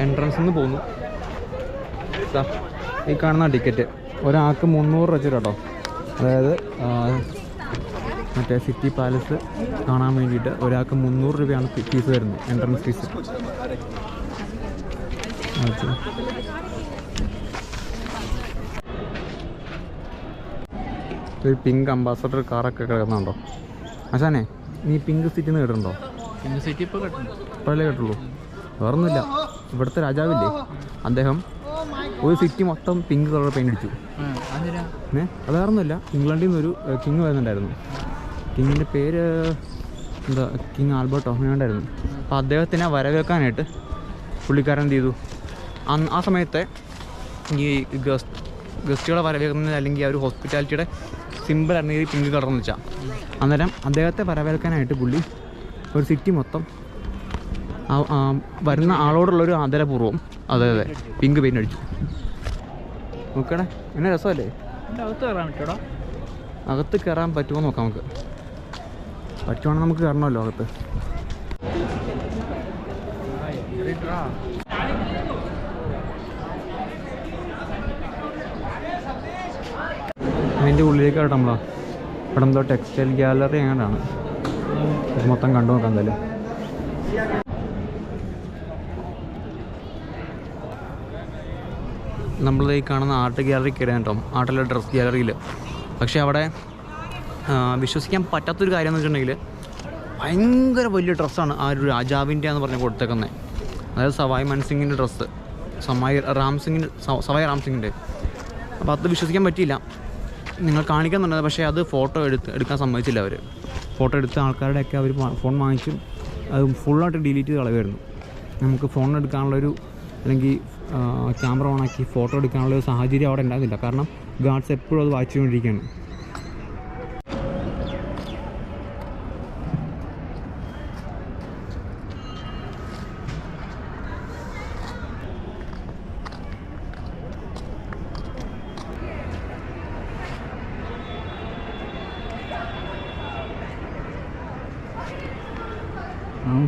എൻട്രൻസിൽ നിന്ന് പോന്നു. ഈ കാണുന്ന ടിക്കറ്റ് ഒരാൾക്ക് 300 രൂപ കേട്ടോ. അതായത് മറ്റേ സിറ്റി പാലസ് കാണാൻ വേണ്ടിയിട്ട് ഒരാൾക്ക് 300 രൂപയാണ് ഫീസ് വരുന്നത്, എൻട്രൻസ് ഫീസ്. ഒരു പിങ്ക് അംബാസഡർ കാറൊക്കെ കിടക്കുന്നുണ്ടോ? അശാനെ, നീ പിങ്ക് സിറ്റിന്ന് കേട്ടിട്ടുണ്ടോ? പിങ്ക് സിറ്റി ഇപ്പോൾ ഇപ്പോഴല്ലേ കേട്ടുള്ളൂ. വേറൊന്നുമില്ല, ഇവിടുത്തെ രാജാവില്ലേ അദ്ദേഹം ഒരു സിറ്റി മൊത്തം പിങ്ക് കളർ പെയിൻ്റ് അടിച്ചു. അത് വേറൊന്നുമില്ല, ഇംഗ്ലണ്ടിൽ നിന്നൊരു കിങ് വരുന്നുണ്ടായിരുന്നു. കിങ്ങിൻ്റെ പേര് എന്താ, കിങ് ആൽബർട്ടോ അങ്ങനെ ഉണ്ടായിരുന്നു. അപ്പോൾ അദ്ദേഹത്തിനെ വരവേൽക്കാനായിട്ട് പുള്ളിക്കാരൻ എന്ത് ചെയ്തു, ആ സമയത്തെ ഈ ഗസ്റ്റുകളെ വരവേൽക്കുന്നത് അല്ലെങ്കിൽ ആ ഒരു ഹോസ്പിറ്റാലിറ്റിയുടെ സിമ്പിളായിരുന്നു ഈ പിങ്ക് കളർ എന്ന് വെച്ചാൽ. അന്നേരം അദ്ദേഹത്തെ വരവേൽക്കാനായിട്ട് പുള്ളി ഒരു സിറ്റി മൊത്തം വരുന്ന ആളോടുള്ളൊരു ആദരപൂർവ്വം അതെ പിങ്ക് പെയിൻ്റ് അടിച്ചു. നോക്കണേ, എന്നെ രസമല്ലേ? അകത്ത് കയറാൻ പറ്റുമോ നോക്കാം നമുക്ക്. പറ്റുവാണെങ്കിൽ നമുക്ക് കയറണമല്ലോ അകത്ത്. അതിൻ്റെ ഉള്ളിലേക്ക് കേട്ടോ നമ്മളോ. ഇവിടെ എന്തോ ടെക്സ്റ്റൈൽ ഗാലറി എങ്ങനെയാണ്, ഇത് മൊത്തം കണ്ടു നോക്കാം എന്തായാലും. നമ്മൾ ഈ കാണുന്ന ആർട്ട് ഗാലറി കയറിയാണ് കേട്ടോ, ആർട്ടിലെ ഡ്രസ് ഗാലറിയിൽ. പക്ഷേ അവിടെ വിശ്വസിക്കാൻ പറ്റാത്തൊരു കാര്യം എന്ന് വെച്ചിട്ടുണ്ടെങ്കിൽ ഭയങ്കര വലിയ ഡ്രസ്സാണ് ആ ഒരു രാജാവിൻ്റെ എന്ന് പറഞ്ഞ് കൊടുത്തേക്കുന്നത്. അതായത് സവായ് മാൻസിങ്ങിൻ്റെ ഡ്രസ്സ്, സവായ് റാം സിംഗിൻ്റെ. അപ്പോൾ അത് വിശ്വസിക്കാൻ പറ്റിയില്ല. നിങ്ങൾ കാണിക്കാൻ തന്നത്, പക്ഷേ അത് ഫോട്ടോ എടുക്കാൻ സമ്മതിച്ചില്ല അവർ. ഫോട്ടോ എടുത്ത ആൾക്കാരുടെയൊക്കെ അവർ ഫോൺ വാങ്ങിച്ചും അത് ഫുള്ളായിട്ട് ഡിലീറ്റ് ചെയ്ത് കളയുമായിരുന്നു. നമുക്ക് ഫോൺ എടുക്കാനുള്ളൊരു അല്ലെങ്കിൽ ക്യാമറ ഓണാക്കി ഫോട്ടോ എടുക്കാനുള്ളൊരു സാഹചര്യം അവിടെ ഉണ്ടായിരുന്നില്ല. കാരണം ഗാർഡ്സ് എപ്പോഴും അത് വായിച്ചുകൊണ്ടിരിക്കുകയാണ്.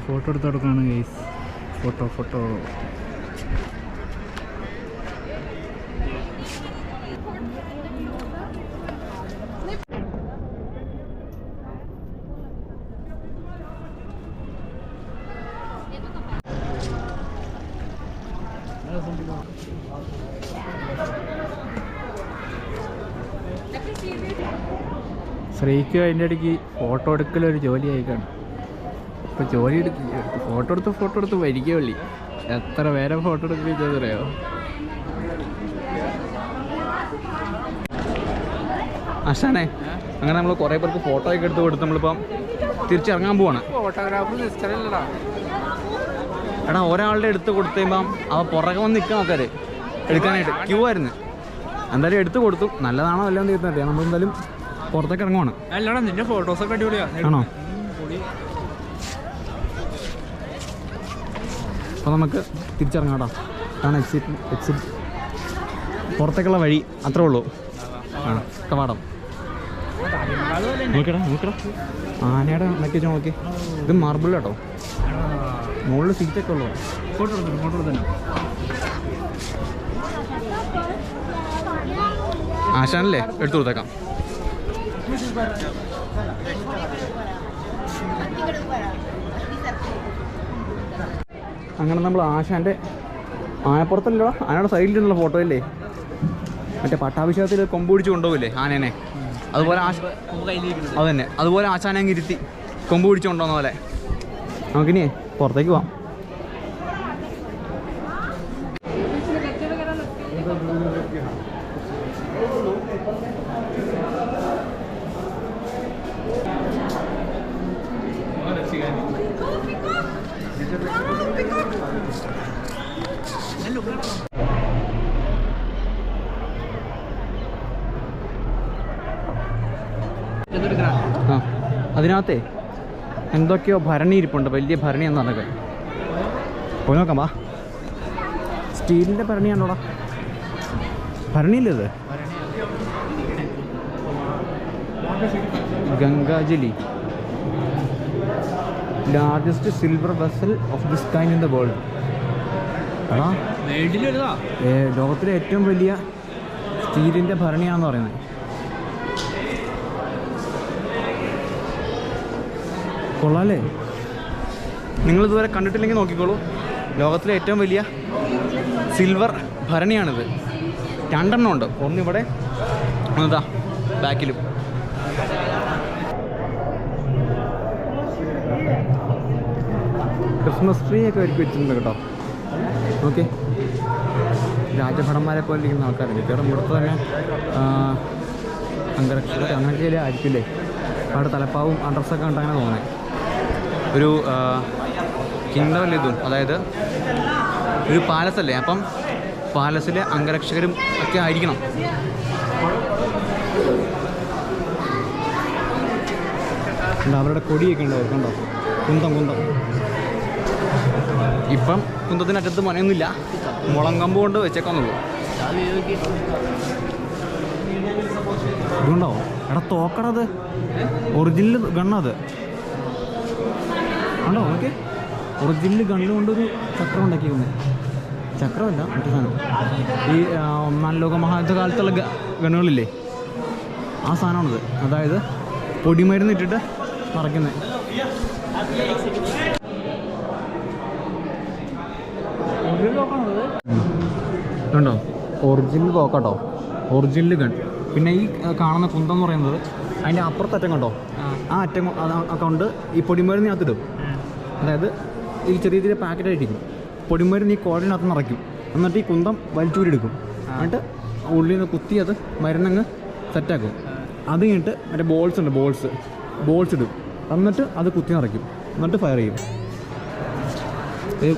ഫോട്ടോ എടുത്ത് കൊടുക്കുകയാണ് ഗൈസ്. ഫോട്ടോ ശ്രീക്ക് അതിൻ്റെ ഇടയ്ക്ക് ഫോട്ടോ എടുക്കലൊരു ജോലിയായിക്കാണ്. ഇപ്പോൾ ജോലി ഫോട്ടോ എടുത്ത് വരികയുള്ളി. എത്ര പേരെ ഫോട്ടോ എടുക്കുകയെന്ന് അറിയോ? അശാനെ, അങ്ങനെ നമ്മൾ കുറേ പേർക്ക് ഫോട്ടോ ഒക്കെ എടുത്ത് കൊടുത്ത് നമ്മളിപ്പം തിരിച്ചിറങ്ങാൻ പോവാണ്. ഫോട്ടോഗ്രാഫർ നിശ്ചലല്ലടാ. എടാ, ഒരാളുടെ എടുത്ത് കൊടുത്തു കഴിയുമ്പം അവ പുറകെ വന്ന് നിൽക്കാൻ ആൾക്കാർ എടുക്കാനായിട്ട് ക്യൂ ആയിരുന്നു. എന്തായാലും എടുത്ത് കൊടുത്തു. നല്ലതാണോ അല്ലെന്ന് തീർന്നറിയാം. നമ്മളെന്തായാലും പുറത്തേക്ക് ഇറങ്ങുവാണ്. അല്ലടാ, നിന്റെ ഫോട്ടോസൊക്കെ അടിപൊളിയാണ്. ആണോ? അപ്പോൾ നമുക്ക് തിരിച്ചിറങ്ങാം കേട്ടോ. അതാണ് എക്സിറ്റ് പുറത്തേക്കുള്ള വഴി, അത്രേ ഉള്ളൂ. ആ കവാടം നോക്കടാ. ആനയുടെ മറ്റേ നോക്കി, ഇത് മാർബിൾ കേട്ടോ. മുകളിൽ സീറ്റൊക്കെ ഉള്ളൂ. ഫോട്ടോ തന്നെ ആശാനല്ലേ, എടുത്തു കൊടുത്തേക്കാം. അങ്ങനെ നമ്മൾ ആശാൻ്റെ ആനപ്പുറത്തല്ലോ, ആനയുടെ സൈഡിലുള്ള ഫോട്ടോ അല്ലേ, മറ്റേ പട്ടാഭിഷേകത്തിൽ കൊമ്പ് പിടിച്ച് കൊണ്ടുപോകില്ലേ ആനേനെ, അതുപോലെ അത് തന്നെ, അതുപോലെ ആശാനെ അങ്ങ് ഇരുത്തി കൊമ്പ് പിടിച്ച് കൊണ്ടുപോകുന്ന പോലെ. നമുക്കിനി പുറത്തേക്ക് പോവാം. ആ, അതിനകത്തെ എന്തൊക്കെയോ ഭരണി ഇരിപ്പുണ്ട്, വലിയ ഭരണി എന്നാന്നൊക്കെ. പോയി നോക്കാം. വാ, സ്റ്റീലിൻ്റെ ഭരണിയാണോടാ? ഭരണിയില്ലേ ഇത്? Gangajali, largest silver vessel of this kind in the world. എടാ വേൾഡിലൊരുതാ ലോകത്തിലെ ഏറ്റവും വലിയ സ്റ്റീലിൻ്റെ ഭരണിയാണെന്ന് പറയുന്നത്. കൊള്ളാല്ലേ? നിങ്ങളിതുവരെ കണ്ടിട്ടില്ലെങ്കിൽ നോക്കിക്കോളൂ. ലോകത്തിലെ ഏറ്റവും വലിയ സിൽവർ ഭരണിയാണിത്. 2 എണ്ണം ഉണ്ട്. ഒന്നിവിടെ, ഒന്നിതാ ബാക്കിലും. ക്രിസ്മസ് ട്രീ ഒക്കെ ഒരുക്കി വെച്ചിട്ടുണ്ട് കേട്ടോ. ഓക്കെ, രാജഭടന്മാരെ പോലെ ഇരിക്കുന്ന ആൾക്കാരുണ്ട്. കാരണം ഇവിടുത്തെ തന്നെ അംഗരക്ഷകർ അങ്ങനെയൊക്കെ ആയിരിക്കില്ലേ. അവിടെ തലപ്പാവും അഡ്രസ്സൊക്കെ ഉണ്ട് അങ്ങനെ തോന്നുന്നത്. ഒരു കിങ്ഡം ഇതും, അതായത് ഒരു പാലസല്ലേ, അപ്പം പാലസിലെ അംഗരക്ഷകരും ഒക്കെ ആയിരിക്കണം. അവരുടെ കൊടിയൊക്കെ ഉണ്ട്, കണ്ടോ? കുന്തം. ഇപ്പം കുന്തത്തിനറ്റത്ത് മനയൊന്നുമില്ല, മുളം കമ്പ് കൊണ്ട് വെച്ചേക്കാന്നുള്ളൂ. ഇതുകൊണ്ടോ എടാ തോക്കടത്, ഒറിജിനൽ ഗണ്ണത് ആണോ? ഓക്കെ, ഒറിജിനൽ ഗണ്ണ് കൊണ്ടൊരു ചക്രം ഉണ്ടാക്കിയിരുന്നു. ചക്രമല്ല, മറ്റു സാധനം. ഈ 1 ലോക മഹായുദ്ധ കാലത്തുള്ള ഗണ്ണുകളില്ലേ, ആ സാധനമാണിത്. അതായത് പൊടിമരുന്ന് ഇട്ടിട്ട് നിറയ്ക്കുന്നത്. ഉണ്ടോ? ഒറിജിനൽ തോക്കാട്ടോ, ഒറിജിനൽ ഗൺ. പിന്നെ ഈ കാണുന്ന കുന്തം എന്ന് പറയുന്നത് അതിൻ്റെ അപ്പുറത്തറ്റം കണ്ടോ, ആ അറ്റം കൊണ്ട് ഈ പൊടിമരുന്നിനകത്തിടും. അതായത് ഈ ചെറിയ ചെറിയ പാക്കറ്റായിട്ടിരിക്കും. പൊടിമരുന്ന് ഈ കോഴിനകത്ത് നിറയ്ക്കും. എന്നിട്ട് ഈ കുന്തം വലിച്ചൂരിയെടുക്കും. എന്നിട്ട് ഉള്ളിൽ നിന്ന് കുത്തി അത് മരുന്നങ്ങ് സെറ്റാക്കും. അത് കഴിഞ്ഞിട്ട് മറ്റേ ബോൾസ് ഉണ്ട്, ബോൾസ് ഇടും. എന്നിട്ട് അത് കുത്തി നിറയ്ക്കും. എന്നിട്ട് ഫയർ ചെയ്യും.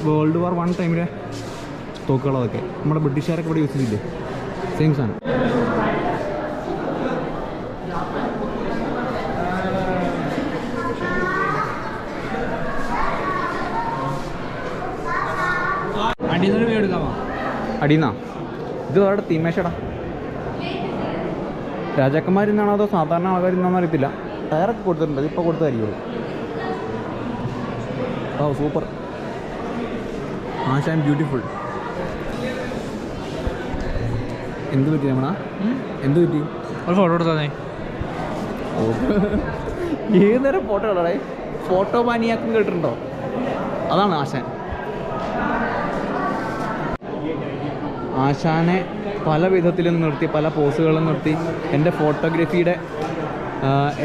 World War I ടൈമിലെ തോക്കുകളതൊക്കെ നമ്മുടെ ബ്രിട്ടീഷുകാരൊക്കെ ഇവിടെ യൂസ് ചെയ്തില്ലേ, സെയിം സാധനം. അടിയുന്നാ ഇത് അവരുടെ തീമേശടാ. രാജാക്കന്മാരിന്നാണോ അതോ സാധാരണ ആൾക്കാരിന്നാണെന്ന് അറിയത്തില്ല. ടയറൊക്കെ കൊടുത്തിട്ടുണ്ട്, ഇതിപ്പോൾ കൊടുത്തതായിരിക്കുള്ളൂ. ഓ സൂപ്പർ, ആശാൻ ബ്യൂട്ടിഫുൾ. എന്ത് പറ്റി നമ്മളാ? എന്ത് പറ്റി? ഒരു ഫോട്ടോ എടുത്താൽ ഏത് നേരം ഫോട്ടോ ഇടടേ? ഫോട്ടോ പാനിയാക്കും കേട്ടിട്ടുണ്ടോ? അതാണ് ആശാൻ. ആശാനെ പല വിധത്തിലും നിർത്തി, പല പോസുകളും നിർത്തി എൻ്റെ ഫോട്ടോഗ്രാഫിയുടെ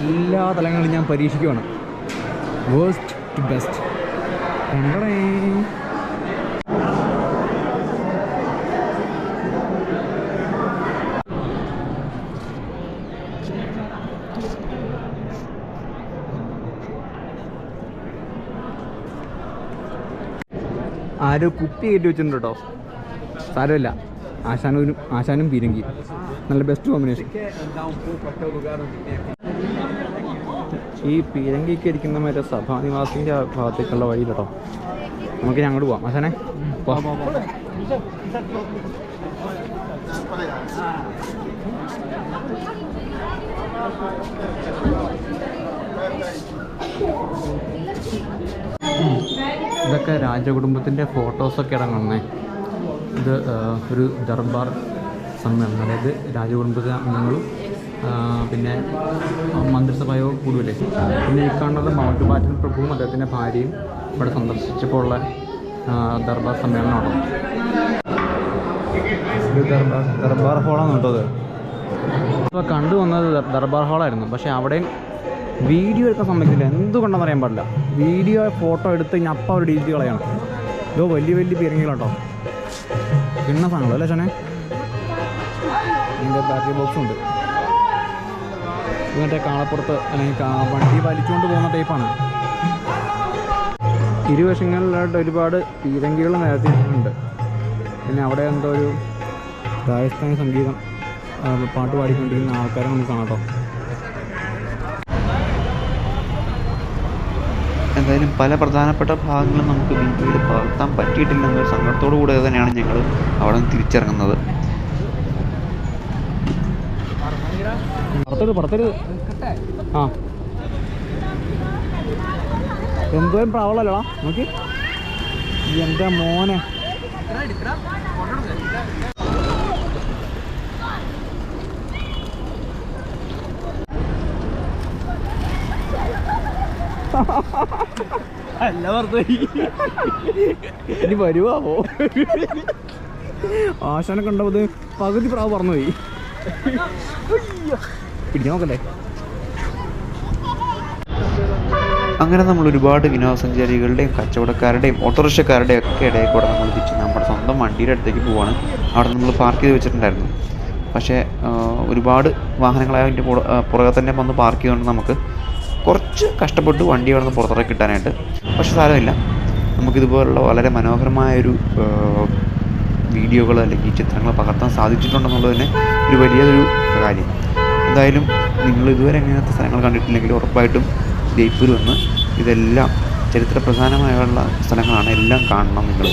എല്ലാ തലങ്ങളിലും ഞാൻ പരീക്ഷിക്കുകയാണ്. Worst to best. കണ്ടടേ. ആരോ കുപ്പി കയറ്റി വെച്ചിട്ടുണ്ട് കേട്ടോ. സാരമില്ല, ആശാനും പീരങ്കി നല്ല ബെസ്റ്റ് കോമ്പിനേഷൻ. ഈ പീരങ്കിക്ക് ഇരിക്കുന്ന മറ്റേ സഭാനിവാസിൻ്റെ ഭാഗത്തേക്കുള്ള വഴി കേട്ടോ. നമുക്ക് അങ്ങോട്ട് പോവാം. ആശാനെ ഇതൊക്കെ രാജകുടുംബത്തിൻ്റെ ഫോട്ടോസൊക്കെ ഇറങ്ങുന്നേ. ഇത് ഒരു ദർബാർ സമ്മേളനം, അതായത് രാജകുടുംബത്തിലെ അംഗങ്ങളും പിന്നെ മന്ത്രിസഭയോ കൂടുമല്ലേ. പിന്നെ ഈ കാണുന്നത് മൗണ്ട് ബാറ്റൻ പ്രഭുവും അദ്ദേഹത്തിൻ്റെ ഭാര്യയും ഇവിടെ സന്ദർശിച്ചപ്പോൾ ഉള്ള ദർബാർ സമ്മേളനമാണോ. ഇത് ദർബാർ ഹാളാണ് കേട്ടോ. അത് ഇപ്പോൾ കണ്ടുവന്നത് ദർബാർ ഹാളായിരുന്നു. പക്ഷേ അവിടെയും വീഡിയോ എടുക്കാൻ സമ്മതിക്കില്ല. എന്തുകൊണ്ടെന്ന് അറിയാൻ പാടില്ല. വീഡിയോ ഫോട്ടോ എടുത്ത് കഴിഞ്ഞാൽ അപ്പം അവർ ഡിലീറ്റ് കളയണം. ഇതോ വലിയ വലിയ പീരങ്കികളാട്ടോ, കിണ്ണ സാധനങ്ങളോ അല്ലേ ചേനെ. ഇതിൻ്റെ ബാറ്ററി ബോക്സും ഉണ്ട്. മറ്റേ കാളപ്പുറത്ത് അല്ലെങ്കിൽ വണ്ടി വലിച്ചുകൊണ്ട് പോകുന്ന ടൈപ്പാണ്. ഇരുവശങ്ങളിലായിട്ട് ഒരുപാട് പീരങ്കികൾ നിരത്തിയിട്ടുണ്ട്. പിന്നെ അവിടെ എന്തോ ഒരു രാജസ്ഥാനി സംഗീതം പാട്ട് പാടിക്കൊണ്ടിരിക്കുന്ന ആൾക്കാരെ നമുക്ക് കാണാം കേട്ടോ. എന്തായാലും പല പ്രധാനപ്പെട്ട ഭാഗങ്ങളും നമുക്ക് വീഡിയോയിൽ പകർത്താൻ പറ്റിയിട്ടില്ലെന്നൊരു സങ്കടത്തോടു കൂടെ തന്നെയാണ് ഞങ്ങൾ അവിടെ നിന്ന് തിരിച്ചിറങ്ങുന്നത്. ആ എന്തോരം പ്രാവളല്ലടാ നോക്കി. എൻ്റെ മോനെ അല്ല വെറുതെ ഇനി വരുവാവോ? ആശാനെ കണ്ടത് പകുതി പ്രാവ് പറന്നുപോയി. പിടിക്കാൻ നോക്കല്ലേ? അങ്ങനെ നമ്മൾ ഒരുപാട് വിനോദസഞ്ചാരികളുടെയും കച്ചവടക്കാരുടെയും ഓട്ടോറിക്ഷക്കാരുടെയും ഒക്കെ ഇടയിൽ കൂടെ നമ്മൾ തിരിച്ച് നമ്മുടെ സ്വന്തം വണ്ടിയുടെ അടുത്തേക്ക് പോവാണ്. അവിടെ നമ്മൾ പാർക്ക് ചെയ്ത് വെച്ചിട്ടുണ്ടായിരുന്നു. പക്ഷേ ഒരുപാട് വാഹനങ്ങളായ അതിൻ്റെ പുറകെ തന്നെ വന്ന് പാർക്ക് ചെയ്തുകൊണ്ട് നമുക്ക് കുറച്ച് കഷ്ടപ്പെട്ട് വണ്ടി അവിടെ നിന്ന് പുറത്തിറക്കി കിട്ടാനായിട്ട്. പക്ഷെ സാരമില്ല, നമുക്കിതുപോലുള്ള വളരെ മനോഹരമായൊരു വീഡിയോകൾ അല്ലെങ്കിൽ ചിത്രങ്ങൾ പകർത്താൻ സാധിച്ചിട്ടുണ്ടെന്നുള്ളത് തന്നെ ഒരു വലിയൊരു കാര്യം. എന്തായാലും നിങ്ങൾ ഇതുവരെ ഇങ്ങനത്തെ സ്ഥലങ്ങൾ കണ്ടിട്ടില്ലെങ്കിൽ ഉറപ്പായിട്ടും ജയ്പൂർ വന്ന് ഇതെല്ലാം ചരിത്രപ്രധാനമായുള്ള സ്ഥലങ്ങളാണ്, എല്ലാം കാണണം നിങ്ങൾ.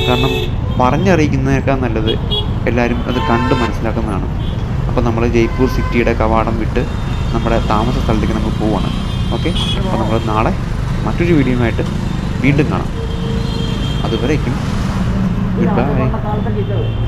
കാരണം പറഞ്ഞറിയിക്കുന്നതിനേക്കാൾ നല്ലത് എല്ലാവരും അത് കണ്ട് മനസ്സിലാക്കുന്നതാണ്. അപ്പോൾ നമ്മൾ ജയ്പൂർ സിറ്റിയുടെ കവാടം വിട്ട് നമ്മുടെ താമസ സ്ഥലത്തേക്ക് നമ്മൾ പോവുകയാണ്. ഓക്കെ, അപ്പോൾ നമ്മൾ നാളെ മറ്റൊരു വീഡിയോയുമായിട്ട് വീണ്ടും കാണാം. അതുവരേക്കും ഗുഡ് ബൈ.